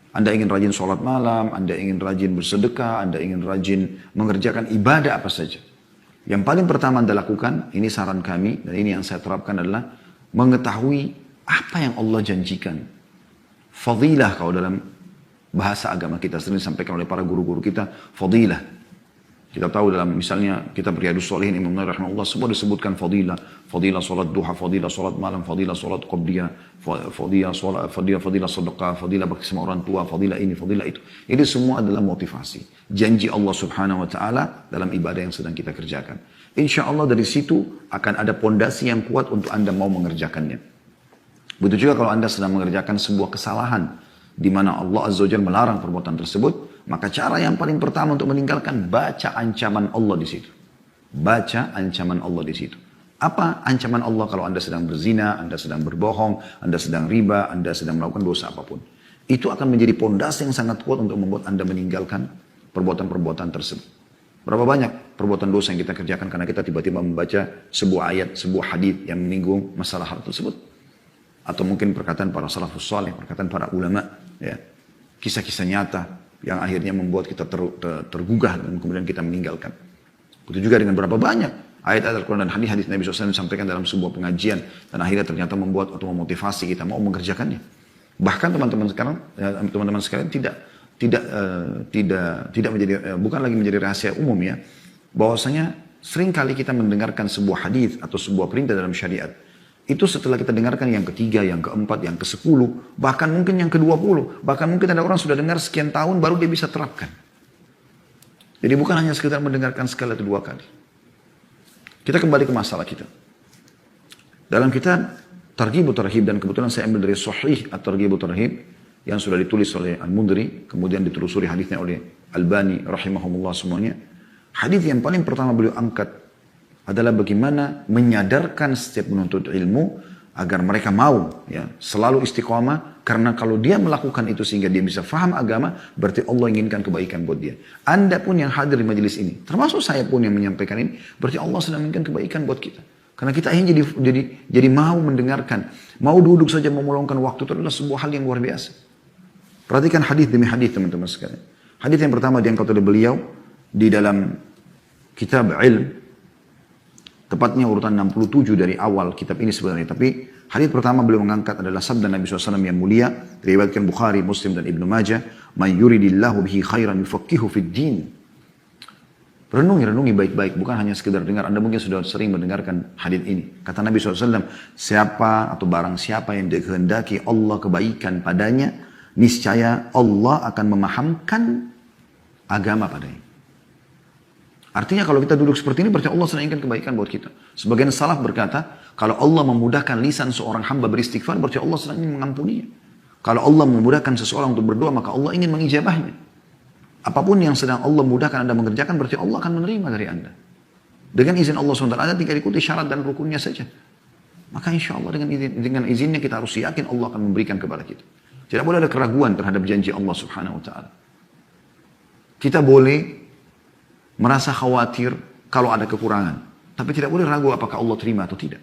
Anda ingin rajin sholat malam, Anda ingin rajin bersedekah, Anda ingin rajin mengerjakan ibadah apa saja. Yang paling pertama Anda lakukan, ini saran kami, dan ini yang saya terapkan adalah mengetahui apa yang Allah janjikan. Fadilah kalau dalam bahasa agama kita sering disampaikan oleh para guru-guru kita, fadilah. Kita tahu dalam misalnya kita Riyadhus Shalihin Imam Nawawi rahimahullah semua disebutkan fadilah, fadilah salat duha, fadilah salat malam, fadilah salat qabliyah, fadilah sedekah, fadilah bakti sama orang tua, fadilah ini, fadilah itu. Ini semua adalah motivasi. Janji Allah Subhanahu wa taala dalam ibadah yang sedang kita kerjakan. Insya Allah dari situ akan ada pondasi yang kuat untuk Anda mau mengerjakannya. Begitu juga kalau Anda sedang mengerjakan sebuah kesalahan di mana Allah Azza wa Jalla melarang perbuatan tersebut, maka cara yang paling pertama untuk meninggalkan, baca ancaman Allah di situ. Baca ancaman Allah di situ. Apa ancaman Allah kalau Anda sedang berzina, Anda sedang berbohong, Anda sedang riba, Anda sedang melakukan dosa apapun. Itu akan menjadi pondasi yang sangat kuat untuk membuat Anda meninggalkan perbuatan-perbuatan tersebut. Berapa banyak perbuatan dosa yang kita kerjakan karena kita tiba-tiba membaca sebuah ayat, sebuah hadis yang menyinggung masalah hal tersebut. Atau mungkin perkataan para salafus saleh, perkataan para ulama, ya, kisah-kisah nyata yang akhirnya membuat kita tergugah dan kemudian kita meninggalkan. Begitu juga dengan berapa banyak ayat-ayat Al-Quran dan hadis-hadis Nabi SAW disampaikan dalam sebuah pengajian dan akhirnya ternyata membuat atau memotivasi kita mau mengerjakannya. Bahkan teman-teman sekalian tidak menjadi bukan lagi menjadi rahasia umum ya, bahwasanya sering kali kita mendengarkan sebuah hadis atau sebuah perintah dalam syariat. Itu setelah kita dengarkan yang ketiga, yang keempat, yang ke-10, bahkan mungkin yang ke-20, bahkan mungkin ada orang sudah dengar sekian tahun baru dia bisa terapkan. Jadi bukan hanya sekedar mendengarkan sekali atau dua kali. Kita kembali ke masalah kita. Dalam kitab Targhib Tarhib, dan kebetulan saya ambil dari Sahih At-Targhib Tarhib yang sudah ditulis oleh Al-Mundhiri, kemudian ditelusuri hadisnya oleh Albani rahimahumullah semuanya. Hadis yang paling pertama beliau angkat adalah bagaimana menyadarkan setiap penuntut ilmu agar mereka mau ya selalu istiqamah, karena kalau dia melakukan itu sehingga dia bisa faham agama, berarti Allah inginkan kebaikan buat dia. Anda pun yang hadir di majelis ini, termasuk saya pun yang menyampaikan ini, berarti Allah sedang menginginkan kebaikan buat kita. Karena kita ingin jadi mau mendengarkan, mau duduk saja mau meluangkan waktu, itu adalah sebuah hal yang luar biasa. Perhatikan hadis demi hadis teman-teman sekalian. Hadis yang pertama diangkat oleh beliau di dalam kitab Ilm, tepatnya urutan 67 dari awal kitab ini sebenarnya. Tapi hadis pertama beliau mengangkat adalah sabda Nabi SAW yang mulia, diriwayatkan Bukhari, Muslim dan Ibnu Majah, "Man yuridillahu bihi khairan yufaqihu fid din." Renungi baik-baik, bukan hanya sekedar dengar. Anda mungkin sudah sering mendengarkan hadis ini. Kata Nabi SAW, siapa atau barang siapa yang dikehendaki Allah kebaikan padanya, niscaya Allah akan memahamkan agama padanya. Artinya kalau kita duduk seperti ini, berarti Allah sedang inginkan kebaikan buat kita. Sebagian salaf berkata, kalau Allah memudahkan lisan seorang hamba beristighfar, berarti Allah sedang ingin mengampuninya. Kalau Allah memudahkan seseorang untuk berdoa, maka Allah ingin mengijabahnya. Apapun yang sedang Allah mudahkan Anda mengerjakan, berarti Allah akan menerima dari Anda. Dengan izin Allah SWT, Anda tinggal ikuti syarat dan rukunnya saja. Maka insya Allah dengan izinnya kita harus yakin Allah akan memberikan kepada kita. Tidak boleh ada keraguan terhadap janji Allah Subhanahu Wa Taala. Kita boleh merasa khawatir kalau ada kekurangan. Tapi tidak boleh ragu apakah Allah terima atau tidak.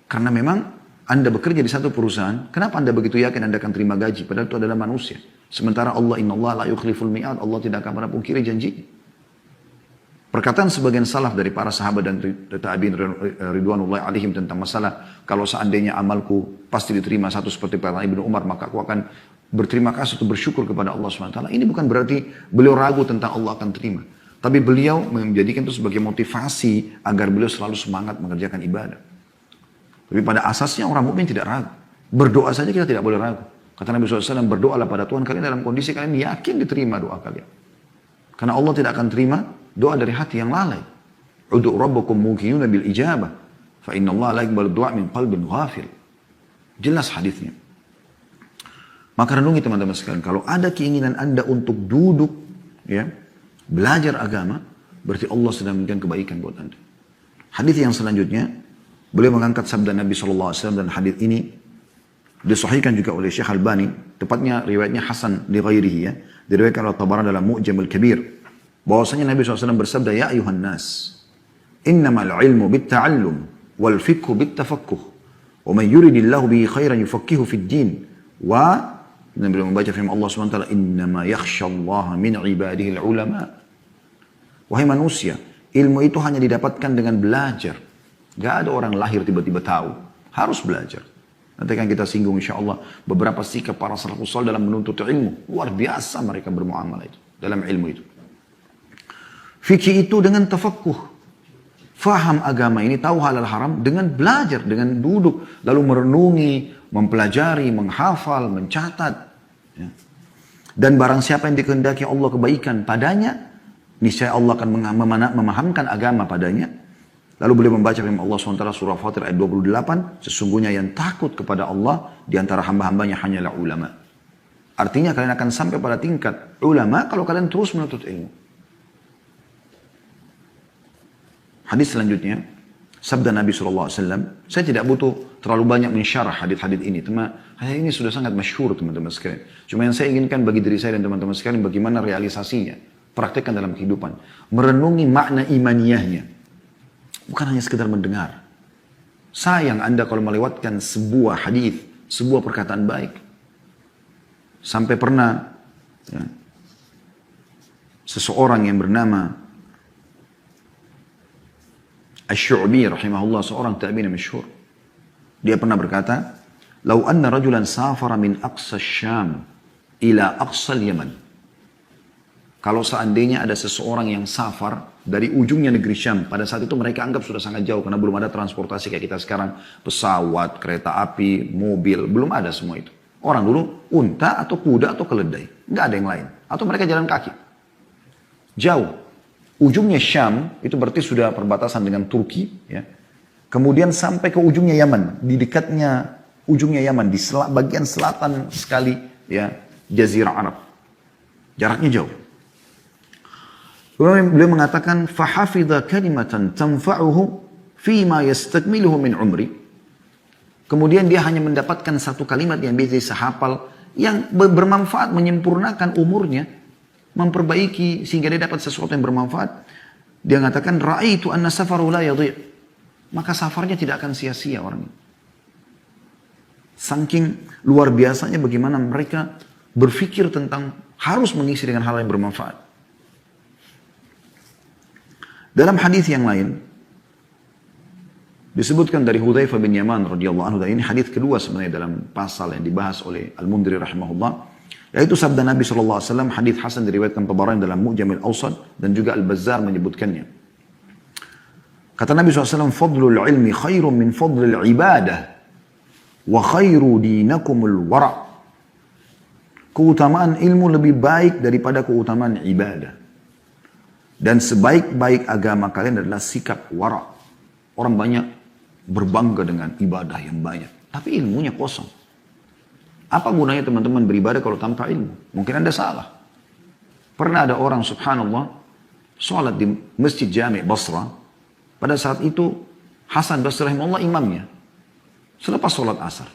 Karena memang Anda bekerja di satu perusahaan, kenapa Anda begitu yakin Anda akan terima gaji? Padahal itu adalah manusia. Sementara Allah, innallaha la yukhliful mi'ad, Allah tidak akan pernah pungkiri janjinya. Perkataan sebagian salaf dari para sahabat dan tabi'in ridwanullahi alaihim tentang masalah, kalau seandainya amalku pasti diterima satu seperti perkataan Ibnu Umar, maka aku akan berterima kasih atau bersyukur kepada Allah SWT. Ini bukan berarti beliau ragu tentang Allah akan terima. Tapi beliau menjadikan itu sebagai motivasi agar beliau selalu semangat mengerjakan ibadah. Tapi pada asasnya orang mukmin tidak ragu. Berdoa saja kita tidak boleh ragu. Kata Nabi SAW, berdoalah pada Tuhan kalian dalam kondisi kalian yakin diterima doa kalian. Karena Allah tidak akan terima doa dari hati yang lalai. Udu rabbakum muqinuna bil ijabah. Fa inna Allah la yaqbalu du'a min qalbin ghafil. Jelas hadisnya. Maka renungi teman-teman sekalian, kalau ada keinginan Anda untuk duduk ya, belajar agama, berarti Allah sedang memberikan kebaikan buat Anda. Hadis yang selanjutnya, beliau mengangkat sabda Nabi SAW dan hadis ini disahihkan juga oleh Syekh Albani, tepatnya riwayatnya Hasan li ghairihi ya, diriwayatkan oleh Tabarani dalam Mu'jam al-Kabir, bahwasanya Nabi SAW bersabda, ya ayuhan nas, innamal ilmu bitta'allum wal fiqhu bittafaqquh wa man yuridillahu bihi khairan yufaqihu fid din wa Dan beliau membaca firman Allah SWT, innama yakhshallaha min ibadihi ulama. Wahai manusia, ilmu itu hanya didapatkan dengan belajar. Gak ada orang lahir tiba-tiba tahu. Harus belajar. Nanti akan kita singgung insya Allah beberapa sikap para salafus saleh dalam menuntut ilmu. Luar biasa mereka bermuamalah itu. Dalam ilmu itu. Fikih itu dengan tafakkuh. Faham agama ini, tahu halal haram dengan belajar, dengan duduk, lalu merenungi, mempelajari, menghafal, mencatat. Ya. Dan barang siapa yang dikehendaki Allah kebaikan padanya, niscaya Allah akan memahamkan agama padanya. Lalu beliau membaca firman Allah SWT surah Fatir ayat 28, sesungguhnya yang takut kepada Allah di antara hamba-hambanya hanyalah ulama. Artinya kalian akan sampai pada tingkat ulama kalau kalian terus menuntut ilmu. Hadis selanjutnya, sabda Nabi SAW, saya tidak butuh terlalu banyak mensyarah hadis-hadis ini. Hadis ini sudah sangat masyhur teman-teman sekalian. Cuma yang saya inginkan bagi diri saya dan teman-teman sekalian, bagaimana realisasinya. Praktekkan dalam kehidupan. Merenungi makna imaniyahnya. Bukan hanya sekedar mendengar. Sayang Anda kalau melewatkan sebuah hadis, sebuah perkataan baik. Sampai pernah ya, seseorang yang bernama Asy-Syu'bi rahimahullah, seorang tabi'in masyhur. Dia pernah berkata, "Lau anna rajulan safara min aqsa Syam ila aqsa Yaman." Kalau seandainya ada seseorang yang safar dari ujungnya negeri Syam, pada saat itu mereka anggap sudah sangat jauh karena belum ada transportasi kayak kita sekarang, pesawat, kereta api, mobil, belum ada semua itu. Orang dulu unta atau kuda atau keledai, nggak ada yang lain. Atau mereka jalan kaki. Jauh. Ujungnya Syam, itu berarti sudah perbatasan dengan Turki. Ya. Kemudian sampai ke ujungnya Yaman. Di dekatnya ujungnya Yaman. Di bagian selatan sekali ya, Jazirah Arab. Jaraknya jauh. Beliau mengatakan, فَحَفِظَ كَلِمَةً تَنْفَعُهُ فِيمَا يَسْتَكْمِلُهُ مِنْ عُمْرِ. Kemudian dia hanya mendapatkan satu kalimat yang bisa sehafal, yang bermanfaat, menyempurnakan umurnya, memperbaiki sehingga dia dapat sesuatu yang bermanfaat. Dia mengatakan, ra'aitu anna safaru la yadhi'. Maka safarnya tidak akan sia-sia orang ini. Saking luar biasanya bagaimana mereka berpikir tentang harus mengisi dengan hal yang bermanfaat. Dalam hadis yang lain disebutkan dari Hudzaifah bin Yaman radhiyallahu anhu, dan ini hadis kedua sebenarnya dalam pasal yang dibahas oleh Al-Mundhiri rahimahullah. Yaitu sabda Nabi SAW, hadis Hasan diriwayatkan Tabarani dalam Mu'jamil Awsat dan juga Al-Bazzar menyebutkannya. Kata Nabi SAW, fadlul ilmi khairun min fadlil ibadah wa khairu dinakumul wara'. Keutamaan ilmu lebih baik daripada keutamaan ibadah. Dan sebaik-baik agama kalian adalah sikap wara'. Orang banyak berbangga dengan ibadah yang banyak, tapi ilmunya kosong. Apa gunanya teman-teman beribadah kalau tanpa ilmu? Mungkin Anda salah. Pernah ada orang subhanallah sholat di Masjid Jami' Basra. Pada saat itu Hasan Basri rahimahullah imamnya. Selepas sholat asar.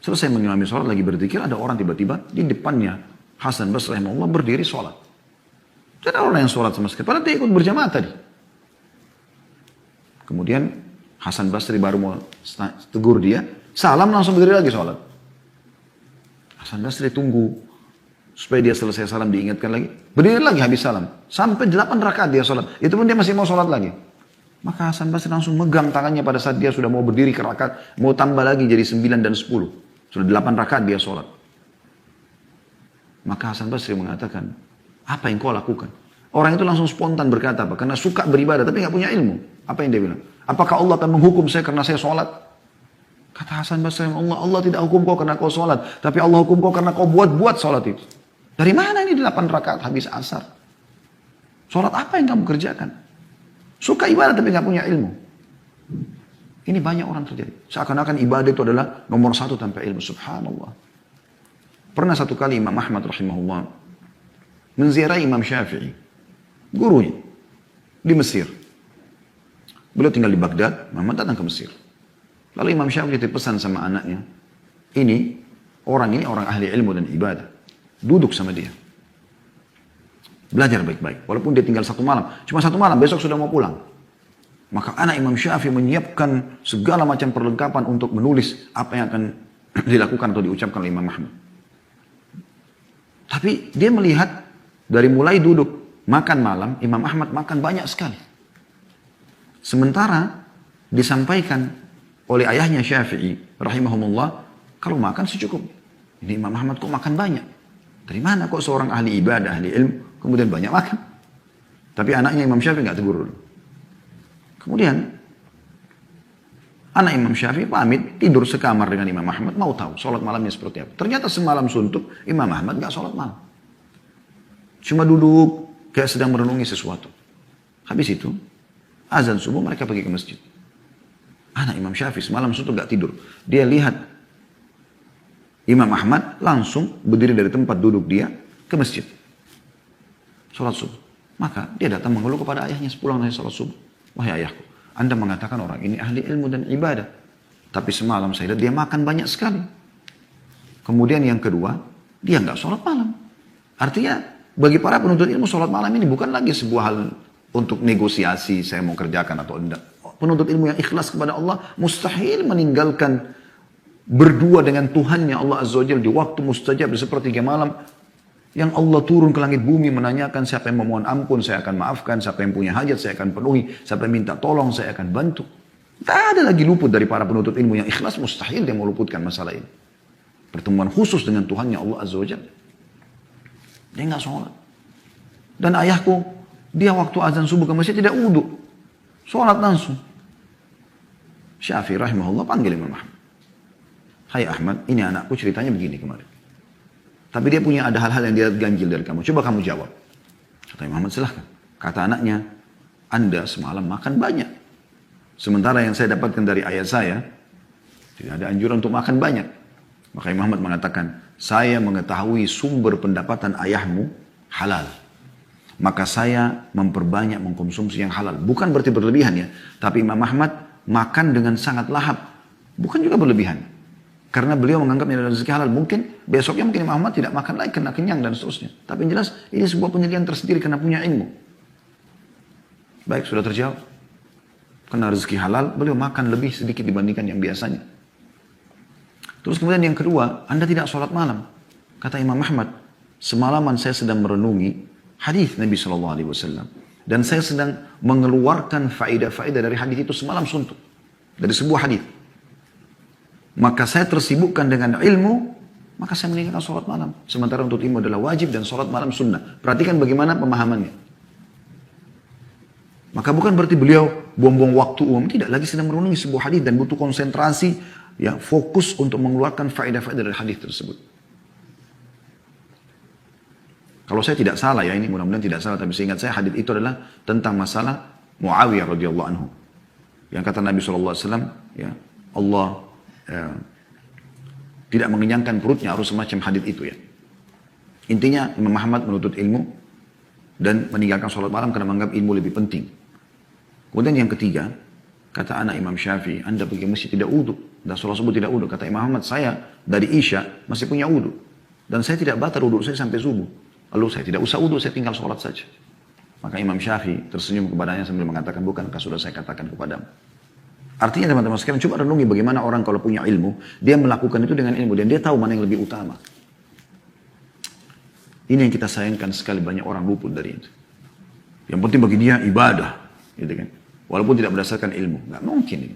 Selesai mengimami sholat lagi berzikir, ada orang tiba-tiba di depannya Hasan Basri rahimahullah berdiri sholat. Tidak ada orang yang sholat sama sekali. Padahal dia ikut berjamaah tadi. Kemudian Hasan Basri baru mau tegur dia. Salam langsung berdiri lagi sholat. Hasan Basri tunggu supaya dia selesai salam diingatkan lagi. Berdiri lagi habis salam. Sampai 8 rakaat dia sholat. Itu pun dia masih mau sholat lagi. Maka Hasan Basri langsung megang tangannya pada saat dia sudah mau berdiri ke rakaat. Mau tambah lagi jadi 9 dan 10. Sudah 8 rakaat dia sholat. Maka Hasan Basri mengatakan, apa yang kau lakukan? Orang itu langsung spontan berkata apa? Karena suka beribadah tapi nggak punya ilmu. Apa yang dia bilang? Apakah Allah akan menghukum saya karena saya sholat? Kata Hasan Basri, Allah tidak hukum kau karena kau sholat. Tapi Allah hukum kau karena kau buat-buat sholat itu. Dari mana ini 8 rakaat habis asar? Sholat apa yang kamu kerjakan? Suka ibadah tapi nggak punya ilmu. Ini banyak orang terjadi. Seakan-akan ibadah itu adalah nomor 1 tanpa ilmu. Subhanallah. Pernah satu kali Imam Ahmad rahimahullah menziarahi Imam Syafi'i, gurunya, di Mesir. Beliau tinggal di Baghdad, Muhammad datang ke Mesir. Lalu Imam Syafi'i pesan sama anaknya, ini orang ahli ilmu dan ibadah. Duduk sama dia. Belajar baik-baik. Walaupun dia tinggal 1 malam. Cuma 1 malam, besok sudah mau pulang. Maka anak Imam Syafi'i menyiapkan segala macam perlengkapan untuk menulis apa yang akan dilakukan atau diucapkan oleh Imam Ahmad. Tapi dia melihat dari mulai duduk makan malam, Imam Ahmad makan banyak sekali. Sementara disampaikan oleh ayahnya Syafi'i rahimahumullah, kalau makan secukupnya. Ini Imam Ahmad kok makan banyak? Dari mana kok seorang ahli ibadah, ahli ilmu, kemudian banyak makan? Tapi anaknya Imam Syafi'i nggak tegur dulu. Kemudian anak Imam Syafi'i pamit tidur sekamar dengan Imam Ahmad, mau tahu sholat malamnya seperti apa. Ternyata semalam suntuk Imam Ahmad nggak sholat malam. Cuma duduk kayak sedang merenungi sesuatu. Habis itu azan subuh mereka pergi ke masjid. Anak Imam Syafi'i semalam suntuk nggak tidur. Dia lihat Imam Ahmad langsung berdiri dari tempat duduk dia ke masjid. Sholat subuh. Maka dia datang mengeluh kepada ayahnya sepulang dari sholat subuh. Wahai ayahku, Anda mengatakan orang ini ahli ilmu dan ibadah. Tapi semalam saya lihat dia makan banyak sekali. Kemudian yang kedua, dia nggak sholat malam. Artinya bagi para penuntut ilmu sholat malam ini bukan lagi sebuah hal untuk negosiasi saya mau kerjakan atau tidak. Penuntut ilmu yang ikhlas kepada Allah mustahil meninggalkan berdua dengan Tuhannya Allah Azza wa Jalla di waktu mustajab di sepertiga malam yang Allah turun ke langit bumi menanyakan siapa yang memohon ampun saya akan maafkan, siapa yang punya hajat saya akan penuhi, siapa yang minta tolong saya akan bantu. Tak ada lagi luput dari para penuntut ilmu yang ikhlas, mustahil dia meluputkan masalah ini. Pertemuan khusus dengan Tuhannya Allah Azza wa Jalla. Dia nggak sholat. Dan ayahku, dia waktu azan subuh ke masjid tidak wudhu, sholat langsung. Syafi'i rahimahullah panggil Imam Ahmad. Hai Ahmad, ini anakku ceritanya begini kemarin. Tapi dia punya ada hal-hal yang dia ganjil dari kamu. Coba kamu jawab. Kata Imam Ahmad, silahkan. Kata anaknya, Anda semalam makan banyak. Sementara yang saya dapatkan dari ayah saya, tidak ada anjuran untuk makan banyak. Maka Imam Ahmad mengatakan, saya mengetahui sumber pendapatan ayahmu halal. Maka saya memperbanyak mengkonsumsi yang halal. Bukan berarti berlebihan ya. Tapi Imam Ahmad makan dengan sangat lahap. Bukan juga berlebihan. Karena beliau menganggapnya adalah rezeki halal. Mungkin besoknya mungkin Imam Ahmad tidak makan lagi karena kenyang dan seterusnya. Tapi yang jelas ini sebuah penilaian tersendiri karena punya ilmu. Baik, sudah terjawab. Karena rezeki halal, beliau makan lebih sedikit dibandingkan yang biasanya. Terus kemudian yang kedua, Anda tidak sholat malam. Kata Imam Ahmad, semalaman saya sedang merenungi hadis Nabi SAW. Dan saya sedang mengeluarkan faedah-faedah dari hadis itu semalam suntuk. Dari sebuah hadis. Maka saya tersibukkan dengan ilmu, maka saya meninggalkan sholat malam. Sementara untuk ilmu adalah wajib dan sholat malam sunnah. Perhatikan bagaimana pemahamannya. Maka bukan berarti beliau buang-buang waktu umum. Tidak, lagi sedang merenungi sebuah hadis dan butuh konsentrasi yang fokus untuk mengeluarkan faedah-faedah dari hadis tersebut. Kalau saya tidak salah ya, ini mudah-mudahan tidak salah, tapi seingat saya hadis itu adalah tentang masalah Muawiyah radhiyallahu anhu. Yang kata Nabi SAW, ya, Allah tidak mengenyangkan perutnya, harus semacam hadis itu ya. Intinya Imam Ahmad menuntut ilmu dan meninggalkan sholat malam karena menganggap ilmu lebih penting. Kemudian yang ketiga, kata anak Imam Syafi'i, Anda pergi masjid tidak wudhu dan sholat subuh tidak wudhu. Kata Imam Ahmad, saya dari Isya masih punya wudhu dan saya tidak batal wudhu saya sampai subuh. Lalu saya tidak usah wudhu, saya tinggal sholat saja. Maka Imam Syafi'i tersenyum kepadanya sambil mengatakan, bukankah sudah saya katakan kepadamu. Artinya teman-teman sekalian, coba renungi bagaimana orang kalau punya ilmu, dia melakukan itu dengan ilmu dan dia tahu mana yang lebih utama. Ini yang kita sayangkan sekali, banyak orang luput dari itu. Yang penting bagi dia ibadah, gitu kan. Walaupun tidak berdasarkan ilmu, nggak mungkin ini.